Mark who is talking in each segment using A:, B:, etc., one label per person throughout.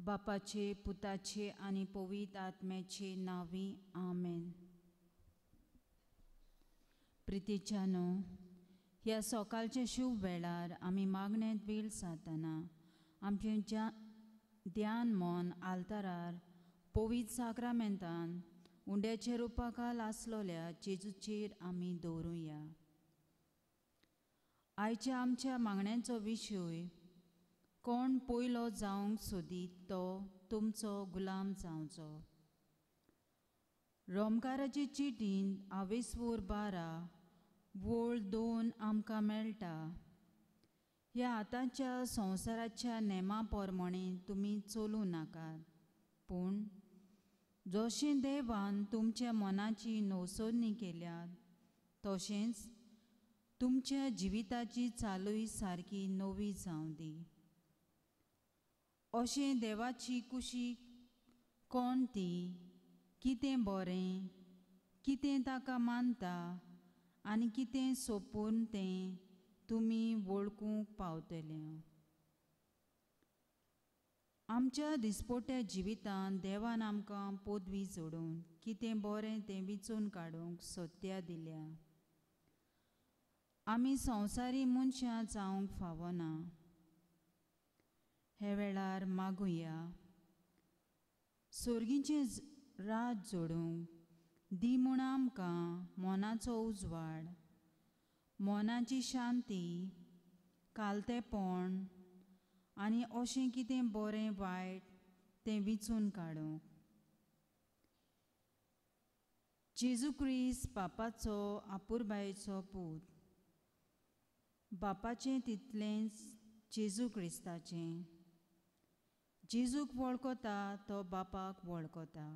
A: बापाचे, पुताचे आनी पवित्र आत्म्याचे नांवी आमेन. प्रितीच्यानो, ह्या सकाळच्या शुभ वेळार आमी मागण्यांत वेळ सातना आमचें ध्यान मन आल्तारार पवित्र साक्रामेंतान उंड्याच्या रुपाखाल आसलोल्या जेजूचेर आमी दवरुया. आयच्या आमच्या मागण्यांचो विशय कोण पयलो जावंक सोदीत तो तुमचो गुलाम जावचो. रोमकाराचे चिटींत 12 वोळ 2 आमकां मेळटा. ह्या आतांच्या संवसाराच्या नेमा पोरमणे तुमी चलूं नाकात, पूण जशें देवान तुमच्या मनाची नवसोदणी केल्या तशेंच तुमच्या जिविताची चालूय सारकी नवी जावं दी. अशें देवाची कुशी कोण ती कितें बरें, कितें ताका मानता आनी कितें सोपून तें तुमी वळखूंक पावतले. आमच्या दिसपोट्या जिवितांत देवान आमकां पदवी जोडून कितें बरें तें विचून काडूंक सत्या दिल्या. आमी संवसारी मनशां जावंक फावना. हे वेळार मागुया, सर्गीचें राज जोडूंक दी म्हूण आमकां मोनाचो उजवाड, मोनाची शांती, कालतेपण आनी अशें कितें बरें वायट तें विचून काडूंक. जेजू क्रिस्त बापाचो आपुरबायेचो पूत, बापाचें तितलेंच जेजू क्रिस्ताचें. जेजूक वळखता तो बापाक वळखता.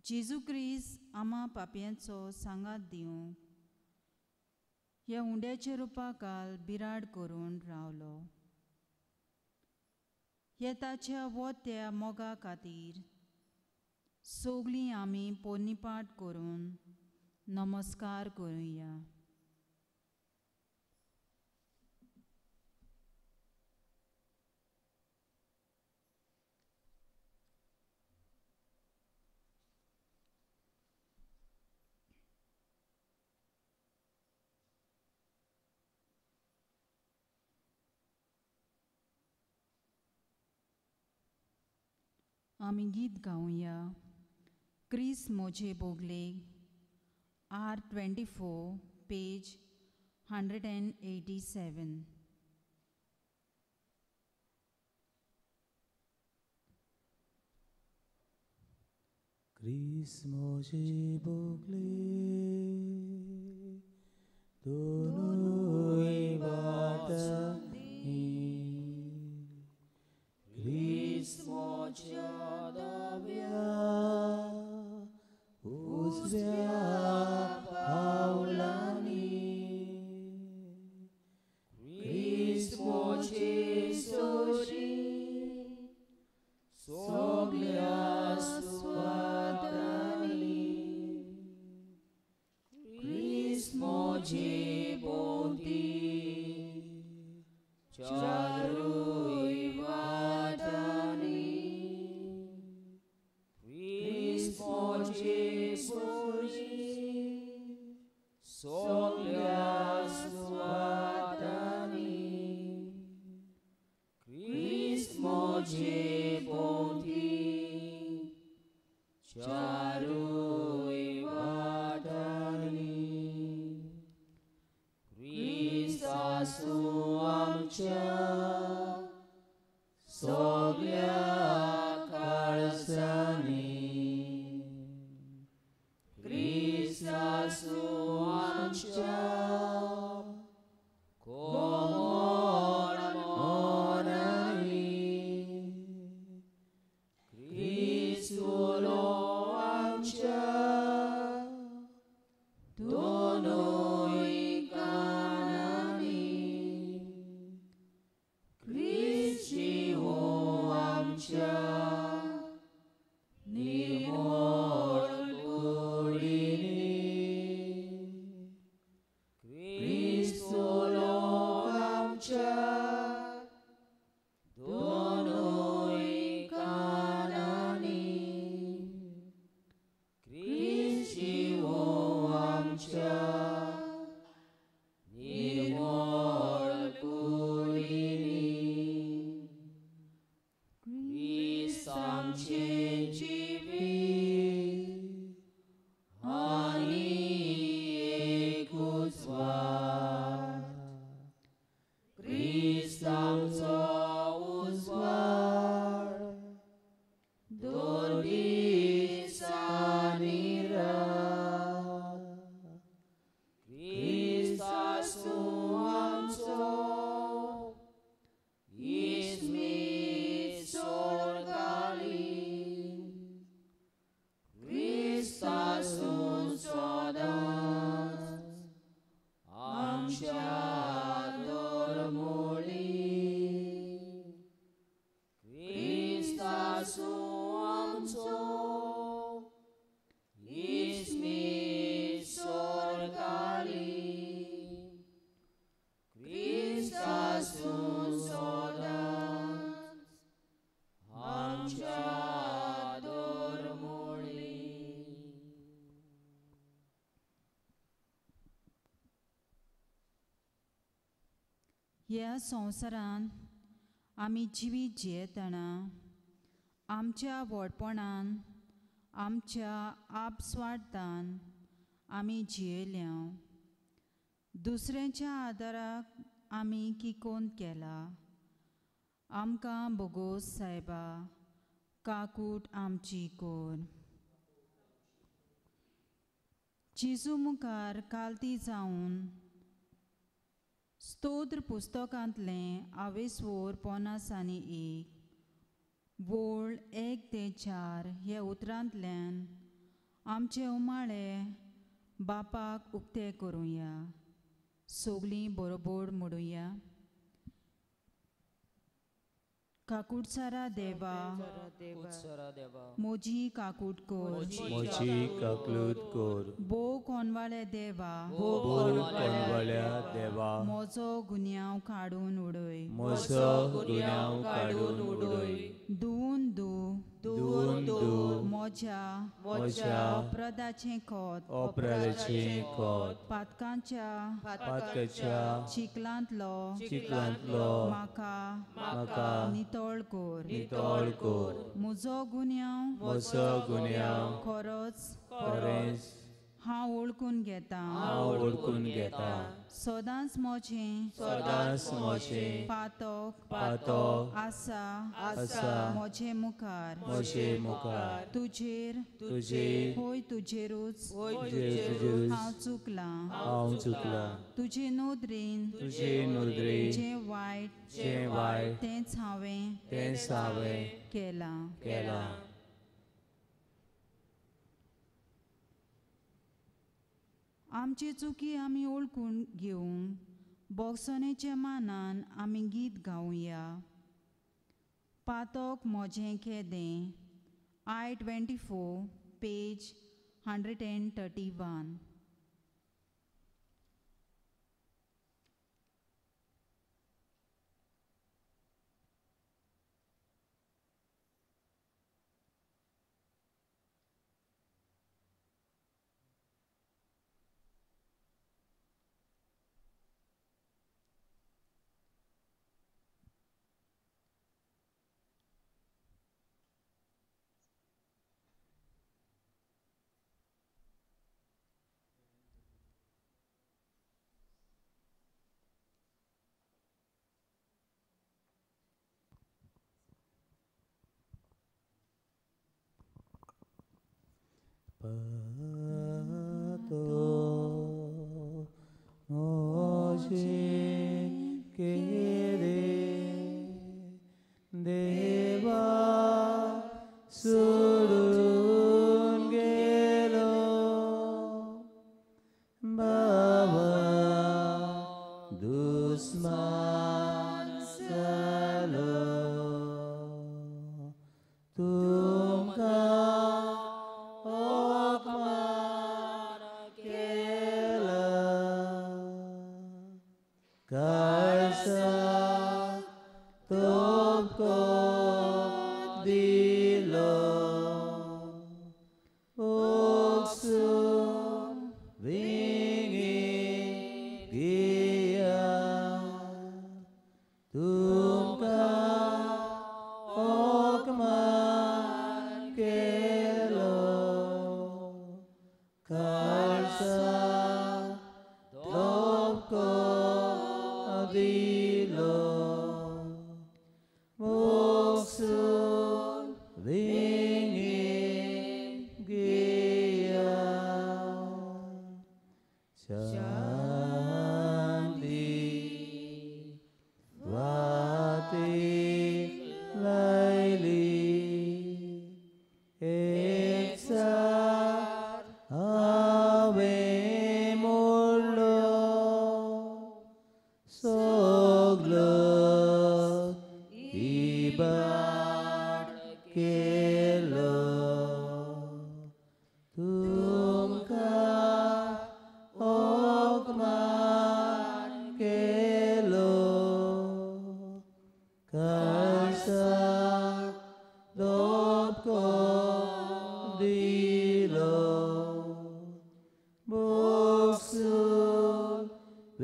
A: जेजू क्रिस्त आमा पापयांचो सांगात दिवंक ह्या उंड्याच्या रुपाखाल बिराड करून रावलो. हे ताच्या वोत्या मोगा खातीर सगळीं आमी पोरनिपाट करून नमस्कार करुया. आमी गीत गावया. क्रिस्त मोजे बोगले R24 पेज 187.
B: क्रिस्त मोजे बोगले दोनों वाटानी, क्रिस्त मोज्या दाव्या उजव्या पावलांनी, क्रिस्त मोजे सोजी सगल्या मोजे बोधी चारुय वाटानी, क्रिस्त मोजे सोजी सगल्या स्वातानी, क्रिस्त मोजे बोधी चारुय वाटानी. क्रिस्त आसू आमच्या सगल्या काळजांनी, क्रिस्त आसू आमच्या कोमळ मोनांनी, क्रिस्त उलो आमच्या दोनोय कानांनी, क्रिस्त जिवो आमच्या दोरमोळी क्रिस्तासो आमचो इस्मी सोरकाली क्रिस्तासो सोदांच आमच्या दोरमोळी.
A: ह्या संवसारांत आमी जिवीत जियेतना आमच्या व्हडपणान आमच्या आपस्वार्थान आमी जियेल्या. दुसऱ्यांच्या आदाराक आमी किकोन केला. आमकां बोगोस सायबा काकूट आमची कोर. जेजू मुखार कालती जावन स्तोत्र पुस्तकांतलें 22:50 बोळ 1-4 ह्या उतरांतल्यान आमचे उमाळे बापाक उक्ते करुया. सोगलीं बरोबर म्हणुया. काकूटसारा देवा
B: उत्सरा देवा
A: मोजी काकूट कोर.
C: मोची काकलूत कोर.
A: बो कोनवाळे देवा
C: बोल कोनवाल्या देवा
A: मोजो गुन्यांव काडून उडय.
C: मोसो गुन्यांव काडून उडय.
A: दुवन
C: दून
A: मोज्या अपराधाचें खोत
C: अपराधाचें खोत
A: पातकांच्या चिखलांतलो म्हाका नितळ कोर. म्हजो गुन्यांव खरोच हांव ओळखून घेता. सदांच मोचें पातोक आसा मोचे मुखार. तुजेर तुजेरूच हांव चुकलां. तुजे नोदरेन जें वायट तेंच हांवें केलां. आमची चुकी आमी ओळखून घेवंक बोगसणेच्या मानान आमी गीत गावया. पातोक मोजें केदें I-24 पेज 131.
C: देवा सोडून गेलो बाबा दुस्मान जालो तुमकां अपमान केला काळसा तोपको दिलो ओक्सून विंगी गिया तुमकां अपमान केलो काळसा तोपको दिलो Moksun vingin gia Shanti Vati Laili Eksar Ave Mullo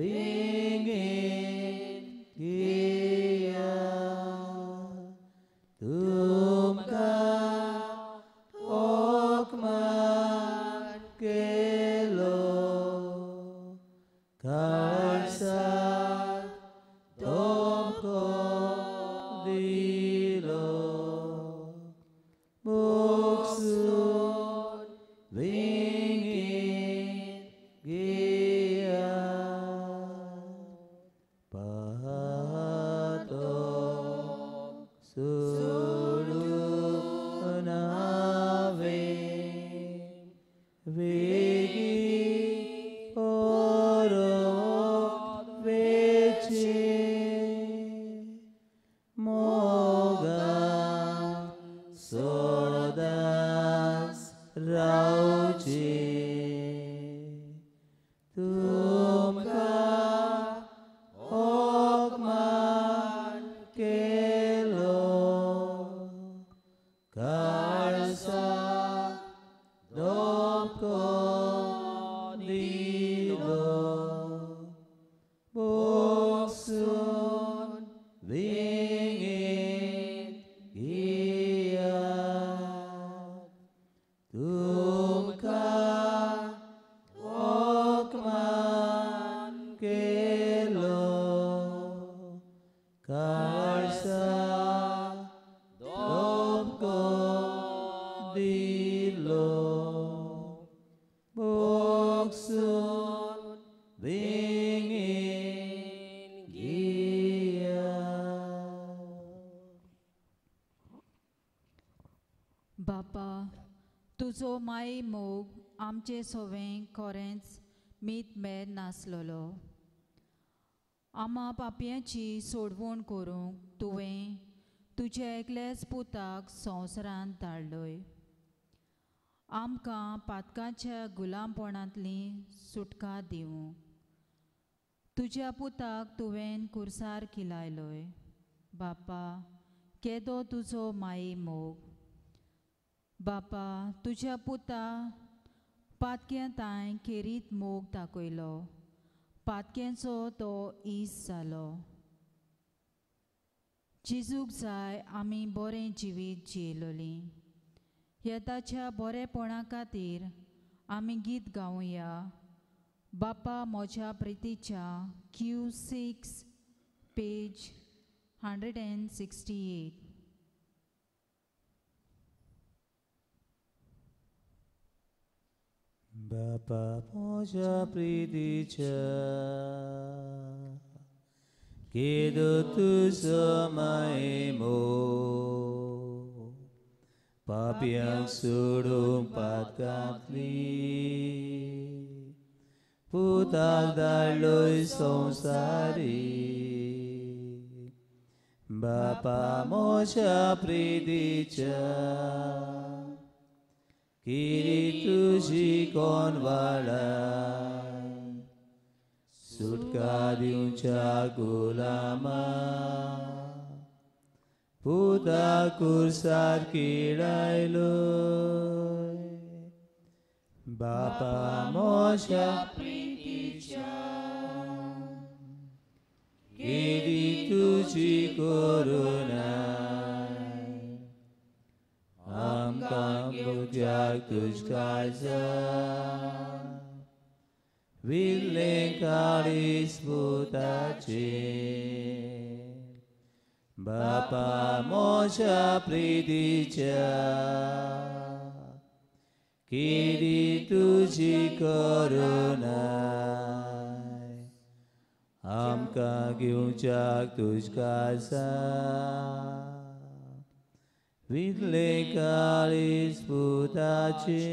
C: ringin giya tumka okman kelo karsa tomko dilo muksun ringin giya pahatok sulunave vigi orok veche moga sodas rauche tumka okman kelo karsa dopko dilo buksun ringin giya tumka okman kelo karsa dopko dilo buksun ringin giya.
A: बापा तुजो माई मोग आमचे सोवें खरेंच मीत मेद नासलोलो आमा पापयांची सोडवण करूंक तुवें तुज्या एकल्याच पुताक संवसारांत धाडलोय आमकां पातकांच्या गुलामपणांतली सुटका दिवंक तुज्या पुताक तुवें कुर्सार किलायलोय बापा केदो तुजो माई मोग बापा तुज्या पुता पातक्या तांय केरीत मोग दाखयलो पातक्यांचो तो इस जालो जेजूक जाय आमी बरें जिवीत जियेलोलीं येताच्या बरेपणा खातीर आमी गीत गावया बापा म्हज्या प्रितीच्या Q6 page 168
C: Bapa moja pridicha Kido tu samaimo Papiang surung patkatli Putak daloi songsari Bapa moja pridicha Kiritu jikon walai Sutka diuncak ulama Puta kursar kirailoy Bapa moja priticha Kiritu jikorunai Amkang bujak tuj kaza Vileng kalis putace Bapa moja pridicha Kiri tuji korunai Amkang bujak tuj kaza Vidle kalis putace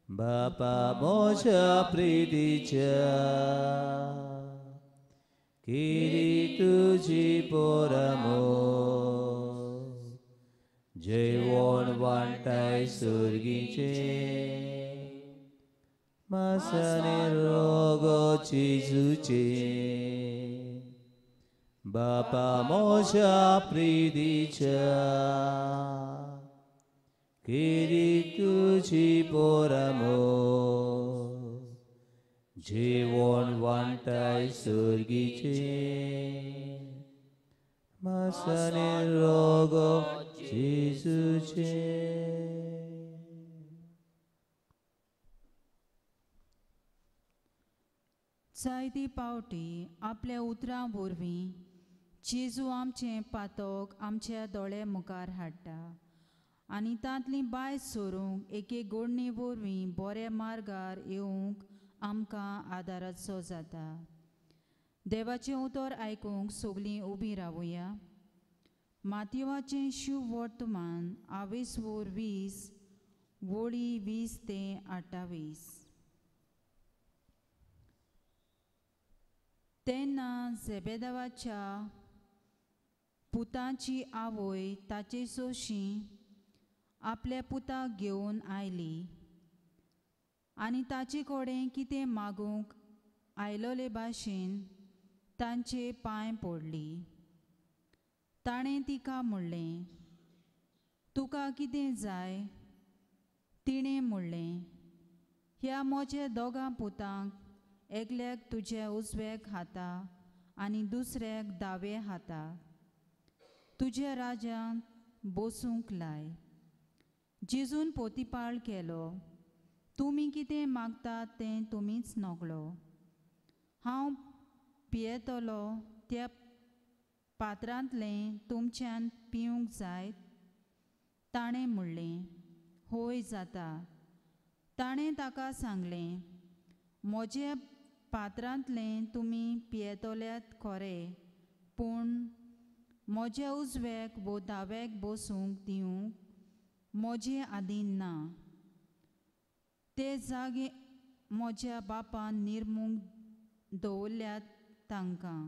C: Bapa moja pridicha Kiri tuji poramo Jewon wantai surgice Masane rogo cizuce Bapa moja pridicha Kiri tuji poramo जेवण वांटाय सर्गीचे मासाने रोग जेजूचे
A: जायती पावटी आपल्या उतरां वरवीं जेजू आमचें पातोक आमच्या दोळे मुखार हाडटा आनी तांतली बायस सोरूंक एक एक गोडणी वरवीं बऱ्या मार्गार येवंक आमकां आदाराचो जाता. देवाचें उतर आयकूंक सगलीं उबीं रावुया. मातयेवाचें शुभ वर्तमान 20 वळी 20 ते 28. तेन्ना झेबेदावाच्या पुताची आवय ताचे सोशी आपल्या पुताक घेवन आयली आनी ताचे कडेन कितें मागूंक आयलोले भाशेन तांचे पांय पडली. ताणें तिका म्हणलें, तुका कितें जाय? तिणें म्हणलें, ह्या म्हज्या दोगां पुतांक एकल्याक तुज्या उजव्याक हाता आनी दुसऱ्याक दावे हाता तुज्या राजांक बसूंक लाय. जेजून पोतिपाळ केलो, तुमी कितें मागतात तें तुमीच नोगलो. हांव पियेतलो त्या पात्रांतलें तुमच्यान पिवंक जाय? ताणें म्हणलें, होय जाता. ताणें ताका सांगलें, म्हज्या पात्रांतलें तुमी पियेतल्यात खरें, पूण म्हज्या उजव्याक वो दाव्याक बसूंक दिवंक म्हजे आदीन ना. ते जागे म्हज्या बापान निर्मूंक दवरल्यात तांकां.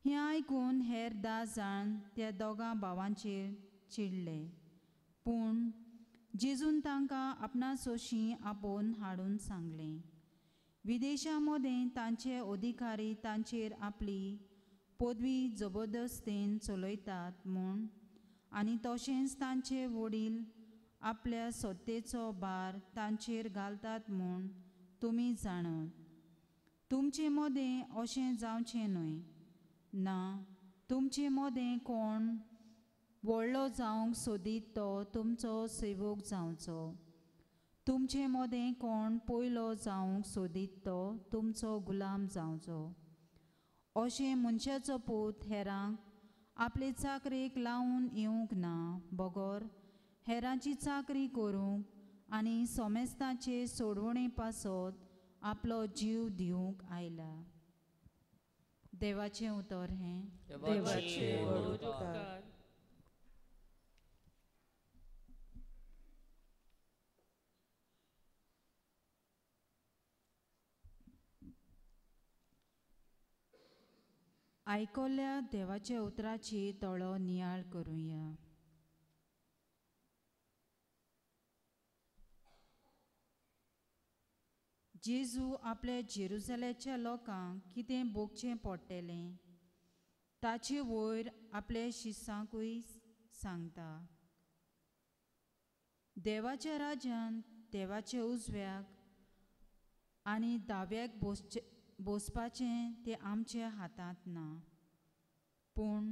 A: हें आयकून हेर 10 जाण त्या दोगां भावांचेर चिडले. पूण जेजून तांकां आपणा सोशी आपोवन हाडून सांगलें, विदेशां मदें तांचे अधिकारी तांचेर आपली पदवी जबरदस्तेन चलयतात म्हूण आनी तशेंच तांचे वडील आपल्या सत्तेचो भार तांचेर घालतात म्हूण तुमी जाणत. तुमचे मदें अशें जावचें न्हय. ना, तुमचे मदें कोण व्हडलो जावंक सोदीत तो तुमचो सेवक जावचो. तुमचे मदें कोण पयलो जावंक सोदीत तो तुमचो गुलाम जावचो. अशें मनशाचो पूत हेरांक आपले चाकरेक लावन येवंक ना, बगोर हेरांची चाकरी करूंक आनी सोमेस्तांचे सोडवणे पासत आपलो जीव दिवंक आयला. देवाचें उतर हें.
B: देवाचें उतर.
A: आयकोल्या देवाच्या उतराची तळो नियाळ करुया. जेजू आपल्या जेरुसलेच्या लोकांक कितें भोगचें पडटलें ताचे वयर आपल्या शिसांकूय सांगता. देवाच्या राज्यान देवाच्या उजव्याक आनी दाव्याक बसपाचें तें आमच्या हातांत ना, पूण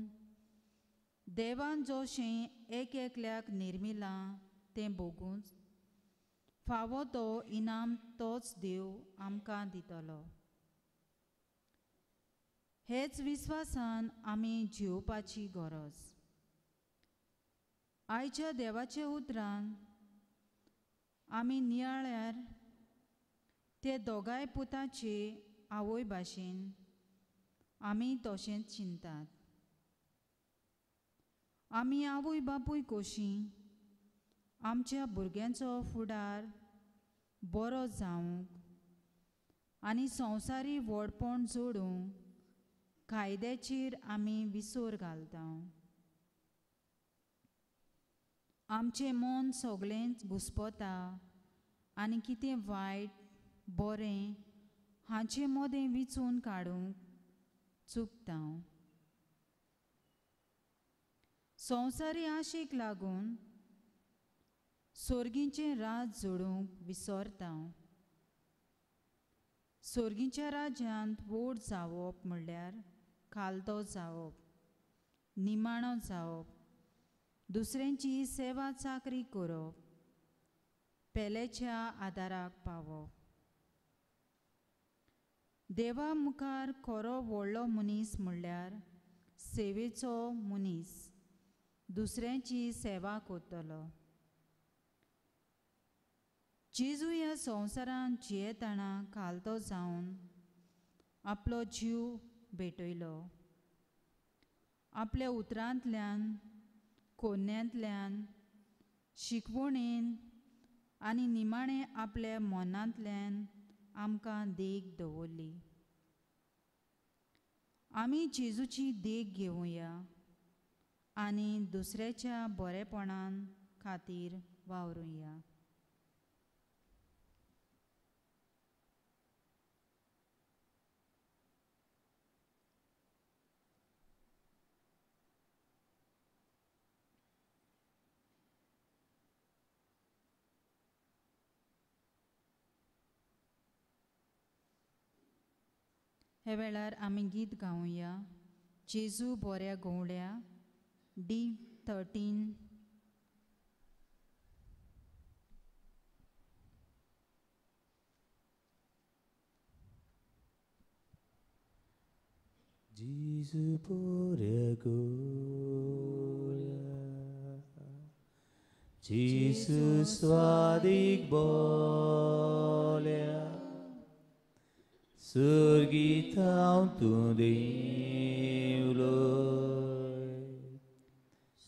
A: देवान जशें एक एकल्याक निर्मिलां तें भोगूंक फावो तो इनाम तोच देव आमकां दितलो. हेच विस्वासान आमी जिवपाची गरज. आयच्या देवाच्या उतरान आमी नियाळ्यार ते दोगांय पुतांचे आवय भाशेन आमी तशेंच चिंतात. आमी आवय बापूय कशीं आमच्या भुरग्यांचो फुडार बरो जावंक आनी संवसारी व्हडपण जोडूंक कायद्याचेर आमी विसोर घालता. आमचें मन सगळेंच घुस्पता आनी कितें वायट बरें हांचे मदें विचून काडूंक चुकता. संवसारी आशेक लागून सर्गीचें राज जोडूंक विसरता. सोर्गीच्या राज्यांत वोट जावप म्हणल्यार खालतो जावप, निमाणो जावप, दुसऱ्यांची सेवा चाकरी करप, पेलेच्या आदाराक पावप. देवा मुखार खरो व्हडलो मनीस म्हणल्यार सेवेचो मनीस, दुसऱ्यांची सेवा करतलो. जेजू ह्या संवसारांत जियेतना खालतो जावन आपलो जीव भेटयलो. आपल्या उतरांतल्यान, खोन्यांतल्यान, शिकवणेन आनी निमाणें आपल्या मनांतल्यान आमकां देख दवरली. आमी जेजूची देख घेवया आनी दुसऱ्याच्या बरेपणान खातीर वावरुया. हे वेळार आमी गीत गावया. जेजू बऱ्या गोवड्या D13.
C: Jésus bore golia, Jesus swadik bolia, surgitaun tu Deuloi,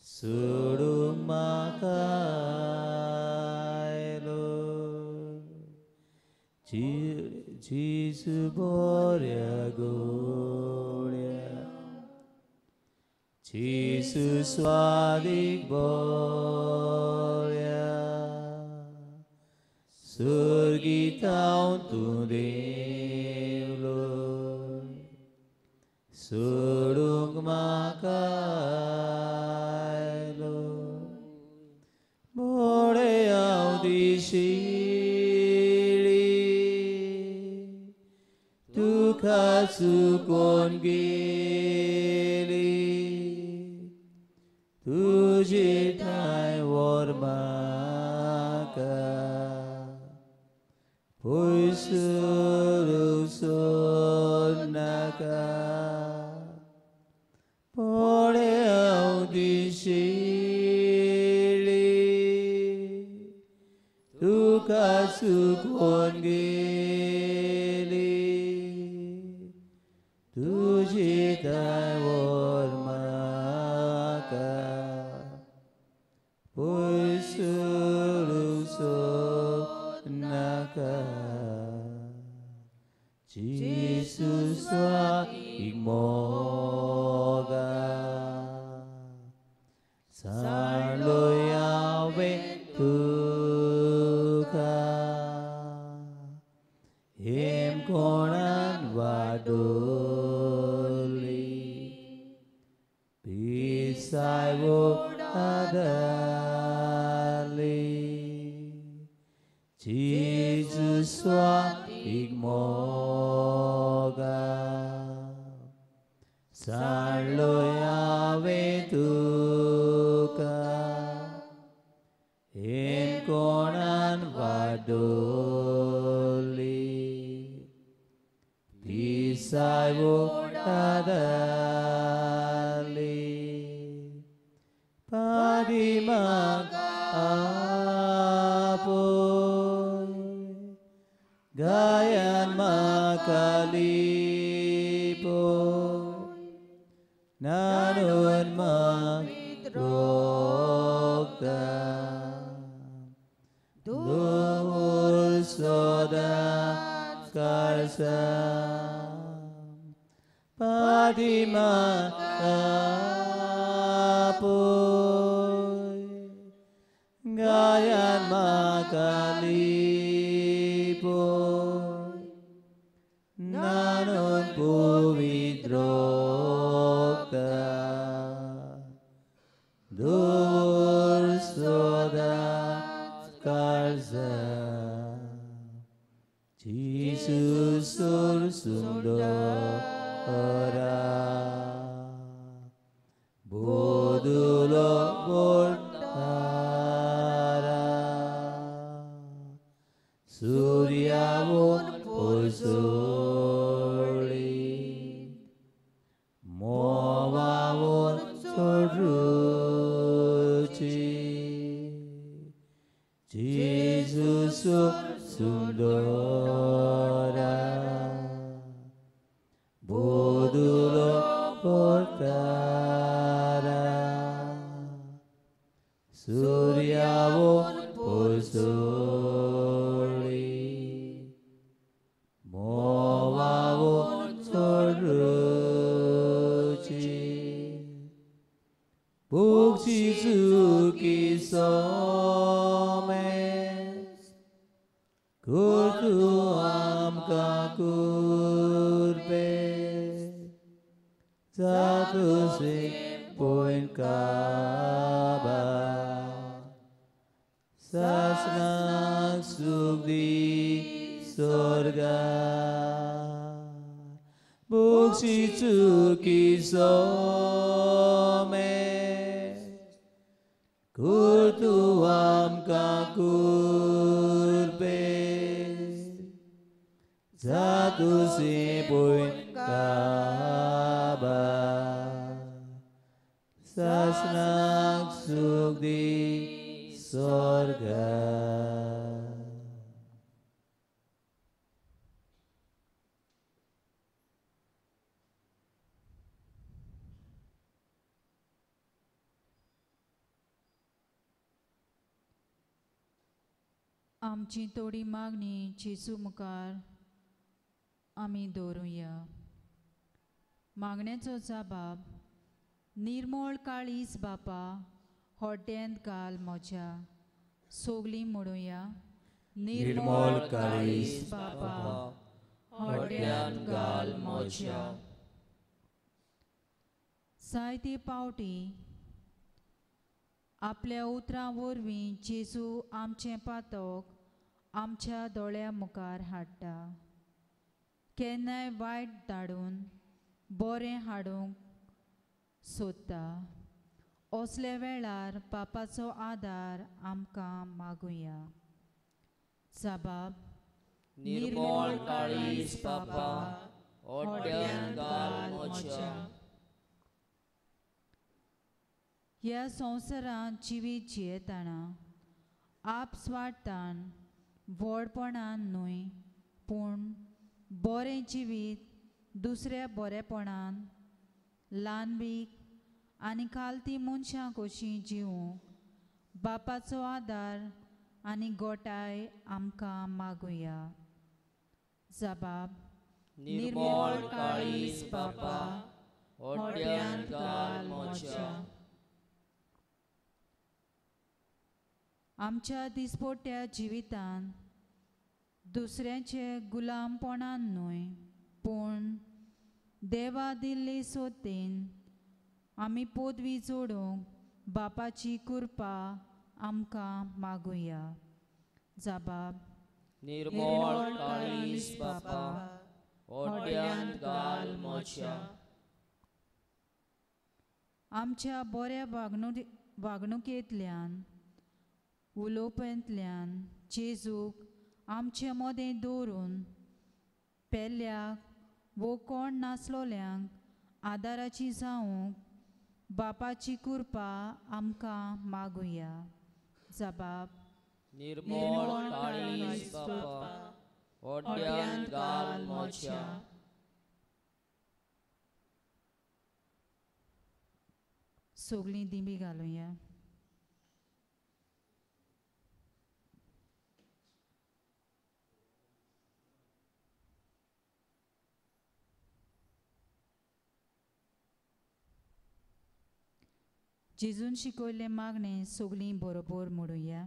C: sudum makailoi, Jesus bore golia, Jesus swadik bolia, surgitaun tu Deuloi, sudung makailoi, bore audisili, tu kasukon gili, तुझे ठाय वर्माका पुसुरुसोनका पड़े आउदिशिली तू कासुकोन गेली तुझे ठाय वर्माका Pusulusonaka Jesus wa igmoga Sarlo Yahweh tuka Him konan wadoli Pisai wo adali Jesus wa igmoga Sarlo Yahweh tuka Him konan wadoli Pisai wo adali Padimak apoy Gayan makalipoy Nanon magdrogta Dur soda karsam Padimak apoy Gayan makalipoy Nanon puvidrogta Dur soda karza Jesus 순도라 모두로 볼따라 수리아온 볼소리 모아온 소르지 지수수 순도라 모두로 볼따라 수리아온 볼소리 모아온 소르지 복지수기소매 kurtuam kurbe Zatusik poin kaba Sasnak sukdi sorga Buksi cuki some Kurtuam kakurbe Zatusik poin kaba Sasnak sukdi sorga
A: आमची थोडी मागणी जेजू मुखार आमी दवरुया. मागण्याचो जबाब निर्मळ काळीज बापा होड्यांत घाल म्हज्या सोगलीं म्हणुया.
C: निर्मळ काळीज
A: बापा होड्यांत घाल म्हज्या. जायते पावटी आपल्या उतरां वरवीं जेजू आमचें पातक आमच्या दोळ्या मुखार हाडटा. केन्नाय वायट धाडून बरें हाडूंक सोदता. असल्या वेळार बापाचो आदार आमकां मागुया. जबाब
B: निर्मळ काळीज बापा ओड्यांत घाल म्हज्या.
A: ह्या संवसारांत जिवीत जियेतना आपस्वार्थान व्हडपणान न्हय पूण बरें जिवीत दुसऱ्या बरेपणान ल्हानबीक आनी खालती मनशां कशीं जिवूंक बापाचो आदार आनी गोठाय आमकां मागुया. जबाब
B: निर्मळ काळीज बापा ओड्यांत घाल म्हज्या.
A: आमच्या दिसपट्ट्या जिवितांत दुसऱ्याचे गुलामपणान न्हय पूण देवा दिल्ले सोतेन आमी पदवी जोडूंक बापाची कृपा आमकां मागुया. जबाब
B: निर्मळ काळीज बापा ओड्यांत घाल म्हज्या.
A: आमच्या बऱ्या वागणुकेंतल्यान उलोवप्यांतल्यान जेजूक आमचे मदें दवरून पेल्ल्याक वो कोण नासलोल्यांक आदाराची जावंक बापाची कृपा आमकां मागुया. जबाब
B: निर्मळ काळीज बापा ओड्यांत घाल म्हज्या.
A: सोगलीं दिमी घालुया. जेजून शिकयल्ले मागणें सोगलीं बरोबर म्हणुया.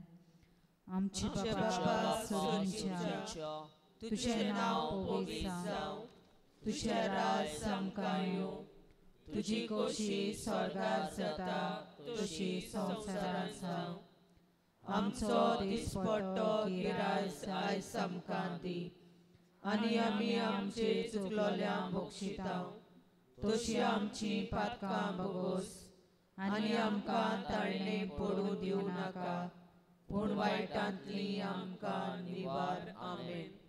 A: आमचे बाबा सगळ्यांच्या तुझें नांव पवित्र जावं. तुझें राज आमकां येवं. तुजी खोशी स्वर्गांत जाता तशी संवसारांत जावं. आमचो दिसपट्टो गिराय आयज आमकां दी
D: आनी आमी आमचे चुकलोल्यांक बक्षिता तशी आमची पातकां भोगोस आनी आमकां ताळणे पडू दिवं नाका पूण वायटांतली आमकां निवार आमेन.